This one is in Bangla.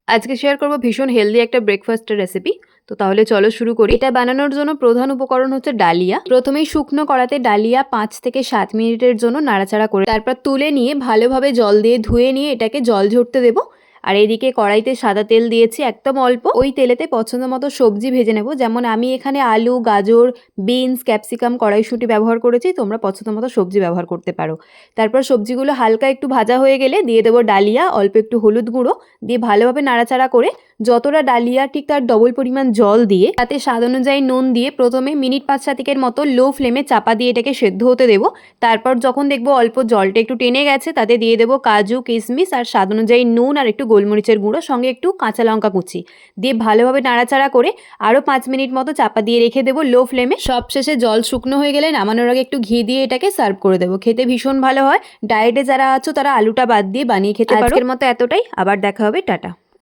আজকে শেয়ার করব ভীষণ হেলদি একটা ব্রেকফাস্টের রেসিপি। তো তাহলে চলো শুরু করি। এটা বানানোর জন্য প্রধান উপকরণ হচ্ছে ডালিয়া। প্রথমেই শুকনো কড়াতে ডালিয়া 5 থেকে 7 মিনিটের জন্য নাড়াচাড়া করে তারপর তুলে নিয়ে ভালোভাবে জল দিয়ে ধুয়ে নিয়ে এটাকে জল ঝরতে দেবো। আর এদিকে কড়াইতে সাদা তেল দিয়েছি একদম অল্প। ওই তেলেতে পছন্দ মতো সবজি ভেজে নেব। যেমন আমি এখানে আলু, গাজর, বিনস, ক্যাপসিকাম, কড়াইশুঁটি ব্যবহার করেছি। তোমরা পছন্দ মতো সবজি ব্যবহার করতে পারো। তারপর সবজিগুলো হালকা একটু ভাজা হয়ে গেলে দিয়ে দেবো ডালিয়া, অল্প একটু হলুদ গুঁড়ো দিয়ে ভালোভাবে নাড়াচাড়া করে যতটা ডালিয়া ঠিক তার ডবল পরিমাণ জল দিয়ে তাতে স্বাদ অনুযায়ী নুন দিয়ে প্রথমে মিনিট 5-7 মতো লো ফ্লেমে চাপা দিয়ে এটাকে সেদ্ধ হতে দেবো। তারপর যখন দেখবো অল্প জলটা একটু টেনে গেছে তাতে দিয়ে দেবো কাজু, কিশমিশ আর স্বাদ অনুযায়ী নুন আর একটু গোলমরিচের গুঁড়ো, সঙ্গে একটু কাঁচা লঙ্কা কুচি দিয়ে ভালোভাবে নাড়াচাড়া করে আরও 5 মিনিট মতো চাপা দিয়ে রেখে দেবো লো ফ্লেমে। সবশেষে জল শুকনো হয়ে গেলে নামানোর আগে একটু ঘি দিয়ে এটাকে সার্ভ করে দেবো। খেতে ভীষণ ভালো হয়। ডায়েটে যারা আছো তারা আলুটা বাদ দিয়ে বানিয়ে খেতে পারো। আজকের মতো এতটাই, আবার দেখা হবে, টাটা।